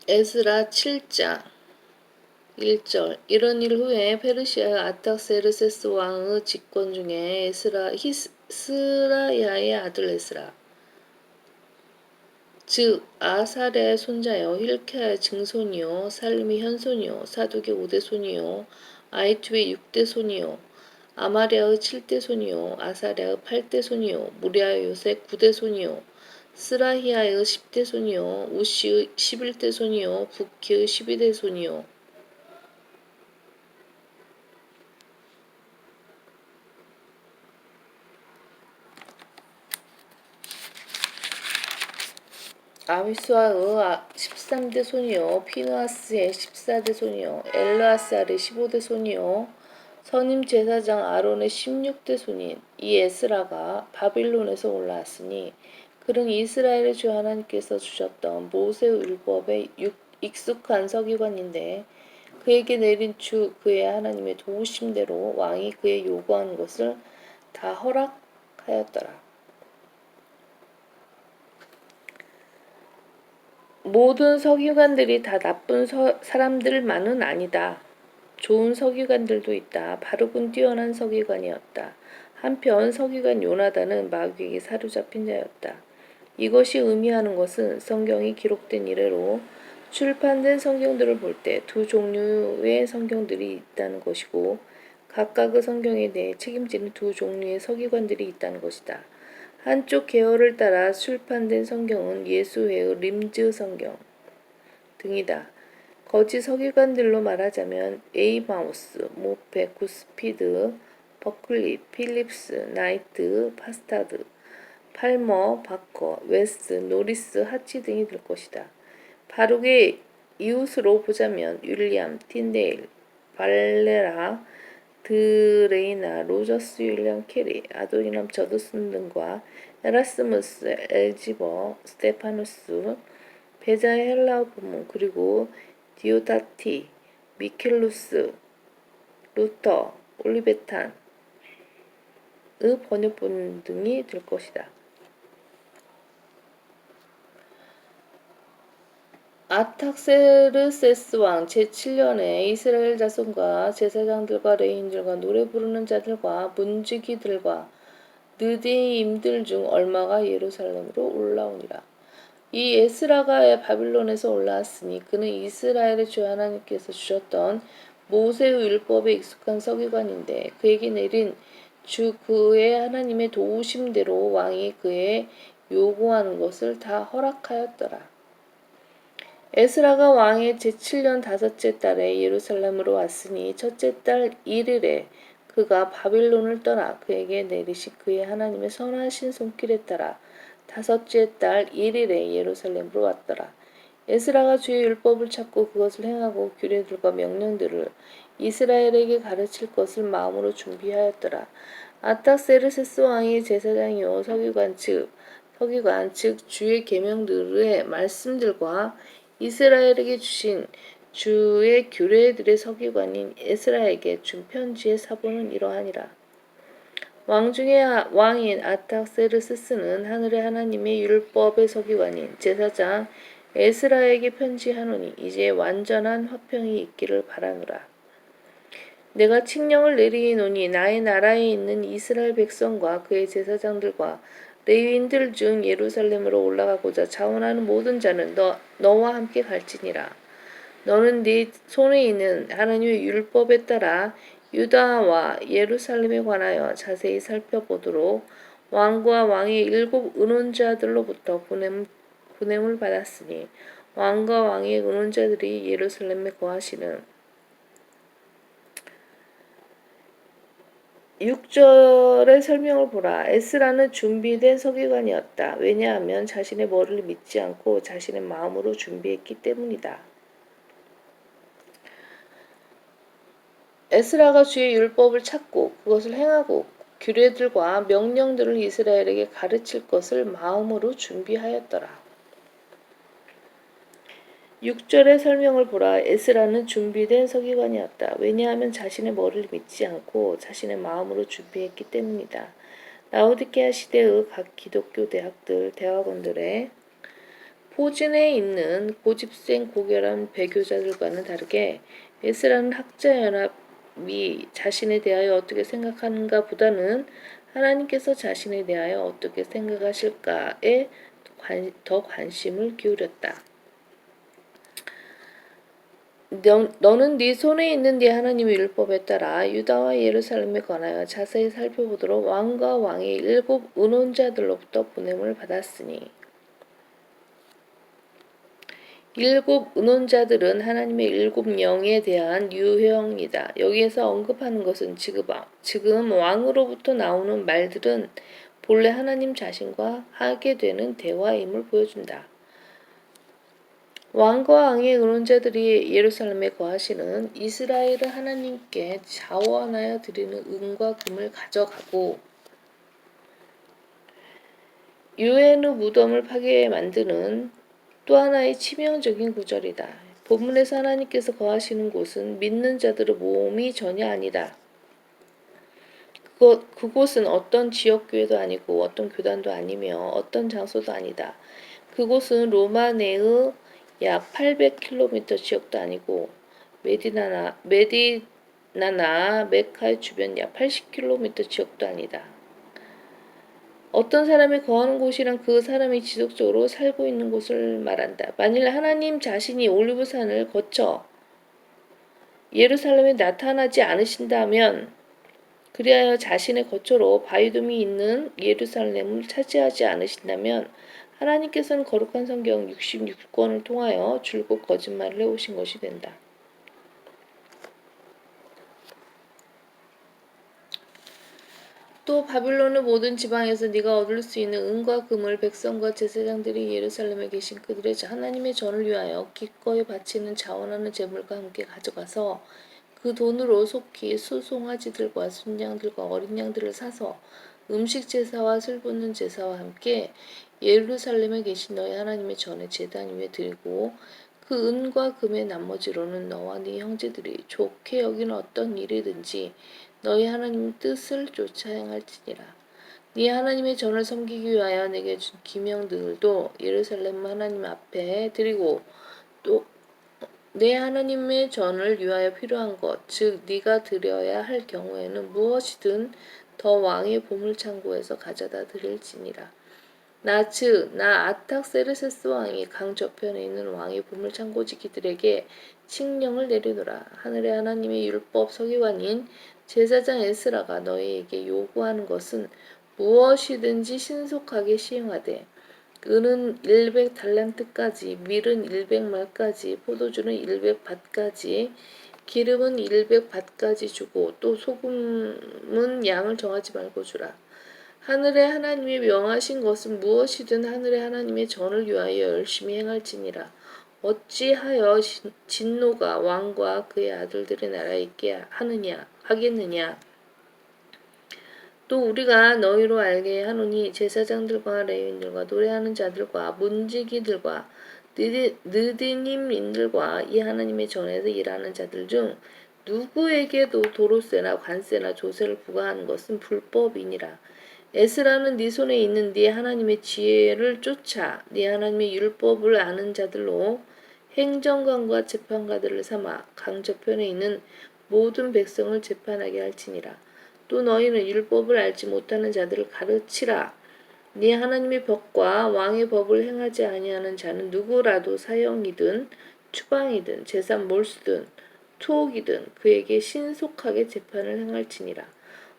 에스라 7장 1절. 이런 일 후에 페르시아 아탁세르세스 왕의 집권 중에 에스라 스라야의 아들 에스라 즉 아사랴의 손자요 힐키야의 증손이요 살림의 현손이요 사독의 5대손이요 아이투의 6대손이요 아마랴의 7대손이요 아사랴의 8대손이요 무랴의 요셉 9대손이요 스라히야의 10대손이요 우시의 11대손이요 부키의 12대손이요 아미수아의 13대손이요 피느하스의 14대손이요 엘르아살의 15대손이요 선임 제사장 아론의 16대손인 이 에스라가 바빌론에서 올라왔으니 그는 이스라엘의 주 하나님께서 주셨던 모세의 율법에 익숙한 서기관인데 그에게 내린 주 그의 하나님의 도우심대로 왕이 그의 요구하는 것을 다 허락하였더라. 모든 서기관들이 다 나쁜 사람들만은 아니다. 좋은 서기관들도 있다. 바르고 뛰어난 서기관이었다. 한편 서기관 요나단은 마귀에게 사로잡힌 자였다. 이것이 의미하는 것은 성경이 기록된 이래로 출판된 성경들을 볼 때 두 종류의 성경들이 있다는 것이고 각각의 성경에 대해 책임지는 두 종류의 서기관들이 있다는 것이다. 한쪽 계열을 따라 출판된 성경은 예수회의 림즈 성경 등이다. 거짓 서기관들로 말하자면 에이마우스, 모페, 구스피드, 버클리, 필립스, 나이트, 파스타드, 팔머, 바커, 웨스, 노리스, 하치 등이 될 것이다. 바룩의 이웃으로 보자면 윌리엄, 틴데일, 발레라, 드레이나, 로저스, 윌리엄 캐리, 아도니남 저드슨 등과 에라스무스, 엘지버, 스테파누스, 베자의 헬라어 본문 그리고 디오다티, 미켈루스, 루터, 올리베탄의 번역본 등이 될 것이다. 아탁세르세스 왕 제7년에 이스라엘 자손과 제사장들과 레인들과 노래 부르는 자들과 문지기들과 느디임들 중 얼마가 예루살렘으로 올라오니라. 이 에스라가 바빌론에서 올라왔으니 그는 이스라엘의 주 하나님께서 주셨던 모세의 율법에 익숙한 서기관인데 그에게 내린 주 그의 하나님의 도우심대로 왕이 그의 요구하는 것을 다 허락하였더라. 에스라가 왕의 제7년 다섯째 달에 예루살렘으로 왔으니 첫째 달 1일에 그가 바빌론을 떠나 그에게 내리신 그의 하나님의 선하신 손길에 따라 다섯째 달 1일에 예루살렘으로 왔더라. 에스라가 주의 율법을 찾고 그것을 행하고 규례들과 명령들을 이스라엘에게 가르칠 것을 마음으로 준비하였더라. 아탁세르세스 왕이 제사장이요 서기관 즉 주의 계명들의 말씀들과 이스라엘에게 주신 주의 규례들의 서기관인 에스라에게 준 편지의 사본은 이러하니라. 왕 중의 왕인 아탁세르세스는 하늘의 하나님의 율법의 서기관인 제사장 에스라에게 편지하노니 이제 완전한 화평이 있기를 바라노라. 내가 칙령을 내리노니 나의 나라에 있는 이스라엘 백성과 그의 제사장들과 레위인들 중 예루살렘으로 올라가고자 자원하는 모든 자는 너와 함께 갈지니라. 너는 네 손에 있는 하나님의 율법에 따라 유다와 예루살렘에 관하여 자세히 살펴보도록 왕과 왕의 7 의논자들로부터 보냄을 받았으니 왕과 왕의 의논자들이 예루살렘에 거하시는 6절의 설명을 보라. 에스라는 준비된 서기관이었다. 왜냐하면 자신의 머리를 믿지 않고 자신의 마음으로 준비했기 때문이다. 에스라가 주의 율법을 찾고 그것을 행하고 규례들과 명령들을 이스라엘에게 가르칠 것을 마음으로 준비하였더라. 6절의 설명을 보라. 에스라는 준비된 서기관이었다. 왜냐하면 자신의 머리를 믿지 않고 자신의 마음으로 준비했기 때문이다. 라오디게아 시대의 각 기독교 대학원들의 포진에 있는 고집센 고결한 배교자들과는 다르게 에스라는 학자연합이 자신에 대하여 어떻게 생각하는가 보다는 하나님께서 자신에 대하여 어떻게 생각하실까에 더 관심을 기울였다. 너는 네 손에 있는 네 하나님의 율법에 따라 유다와 예루살렘에 관하여 자세히 살펴보도록 왕과 왕의 7 의논자들로부터 보냄을 받았으니 7 의논자들은 하나님의 7 영에 대한 유형이다. 여기에서 언급하는 것은 지금 왕으로부터 나오는 말들은 본래 하나님 자신과 하게 되는 대화임을 보여준다. 왕과 왕의 의논자들이 예루살렘에 거하시는 이스라엘은 하나님께 자원하여 드리는 은과 금을 가져가고 유엔의 무덤을 파괴해 만드는 또 하나의 치명적인 구절이다. 본문에서 하나님께서 거하시는 곳은 믿는 자들의 모험이 전혀 아니다. 그곳은 어떤 지역교회도 아니고 어떤 교단도 아니며 어떤 장소도 아니다. 그곳은 로마 내의 약 800km 지역도 아니고 메디나나 메카의 주변 약 80km 지역도 아니다. 어떤 사람이 거하는 곳이란 그 사람이 지속적으로 살고 있는 곳을 말한다. 만일 하나님 자신이 올리브산을 거쳐 예루살렘에 나타나지 않으신다면 그리하여 자신의 거처로 바위돔이 있는 예루살렘을 차지하지 않으신다면 하나님께서는 거룩한 성경 66권을 통하여 줄곧 거짓말을 해오신 것이 된다. 또 바빌론의 모든 지방에서 네가 얻을 수 있는 은과 금을 백성과 제사장들이 예루살렘에 계신 그들의 하나님의 전을 위하여 기꺼이 바치는 자원하는 제물과 함께 가져가서 그 돈으로 속히 수송아지들과 순양들과 어린 양들을 사서 음식 제사와 슬 붓는 제사와 함께 예루살렘에 계신 너희 하나님의 전에 제단 위에 드리고 그 은과 금의 나머지로는 너와 네 형제들이 좋게 여기는 어떤 일이든지 너희 하나님 뜻을 쫓아 행할지니라. 네 하나님의 전을 섬기기 위하여 내게 준 기명들도 예루살렘 하나님 앞에 드리고 또 내 하나님의 전을 위하여 필요한 것, 즉 네가 드려야 할 경우에는 무엇이든 더 왕의 보물창고에서 가져다 드릴지니라. 나 아탁세르세스 왕이 강 저편에 있는 왕의 보물창고지기들에게 칙령을 내리노라. 하늘의 하나님의 율법 서기관인 제사장 에스라가 너희에게 요구하는 것은 무엇이든지 신속하게 시행하되 은은 100달란트까지, 밀은 100말까지, 포도주는 100밭까지, 기름은 100밭까지 주고 또 소금은 양을 정하지 말고 주라. 하늘의 하나님이 명하신 것은 무엇이든 하늘의 하나님의 전을 위하여 열심히 행할지니라. 어찌하여 진노가 왕과 그의 아들들의 나라에 있게 하겠느냐. 또 우리가 너희로 알게 하노니 제사장들과 레위인들과 노래하는 자들과 문지기들과 느디님인들과 이 하나님의 전에서 일하는 자들 중 누구에게도 도로세나 관세나 조세를 부과하는 것은 불법이니라. 에스라는 네 손에 있는 네 하나님의 지혜를 쫓아 네 하나님의 율법을 아는 자들로 행정관과 재판가들을 삼아 강 저편에 있는 모든 백성을 재판하게 할지니라. 또 너희는 율법을 알지 못하는 자들을 가르치라. 네 하나님의 법과 왕의 법을 행하지 아니하는 자는 누구라도 사형이든 추방이든 재산 몰수든 투옥이든 그에게 신속하게 재판을 행할지니라.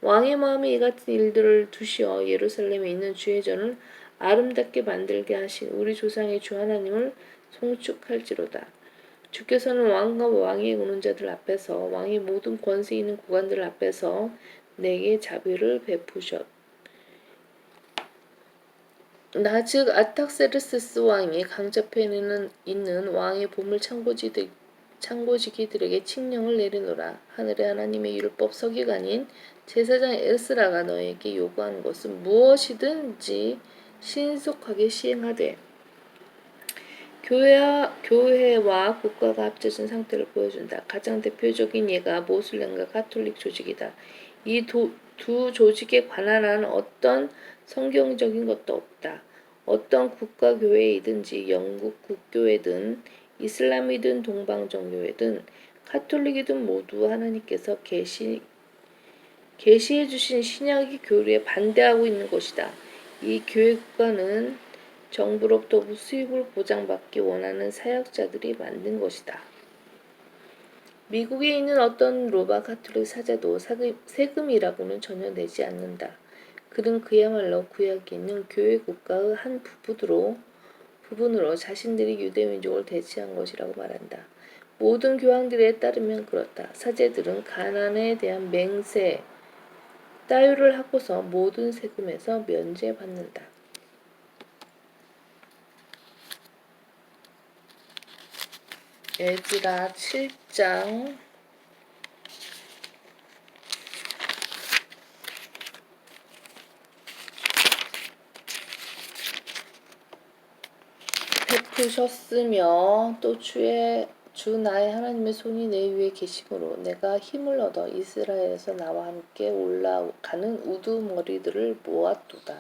왕의 마음에 이 같은 일들을 두시어 예루살렘에 있는 주의 전을 아름답게 만들게 하신 우리 조상의 주 하나님을 송축할지로다. 주께서는 왕과 왕의 의논자들 앞에서 왕의 모든 권세 있는 구관들 앞에서 내게 자비를 베푸셨. 나 즉 아탁세르세스 왕이 강저편에는 있는 왕의 보물 창고지기들에게 칙령을 내리노라. 하늘의 하나님의 율법 서기관인 제사장 에스라가 너에게 요구하는 것은 무엇이든지 신속하게 시행하되 교회와 국가가 합쳐진 상태를 보여준다. 가장 대표적인 예가 모슬렘과 가톨릭 조직이다. 이 두 조직에 관한 어떤 성경적인 것도 없다. 어떤 국가교회이든지 영국 국교회든 이슬람이든 동방정교회든 카톨릭이든 모두 하나님께서 계시해 주신 신약의 교리에 반대하고 있는 것이다. 이 교회 국가는 정부로부터 수입을 보장받기 원하는 사역자들이 만든 것이다. 미국에 있는 어떤 로마 가톨릭 사자도 세금이라고는 전혀 내지 않는다. 그는 그야말로 구약에 있는 교회 국가의 한 부분으로 자신들이 유대민족을 대체한 것이라고 말한다. 모든 교황들에 따르면 그렇다. 사제들은 가난에 대한 맹세, 따유를 하고서 모든 세금에서 면제받는다. 에스라 7장 '베푸셨으며 또 주 나의 하나님의 손이 내 위에 계심으로 내가 힘을 얻어 이스라엘에서 나와 함께 올라가는 우두머리들을 모았도다.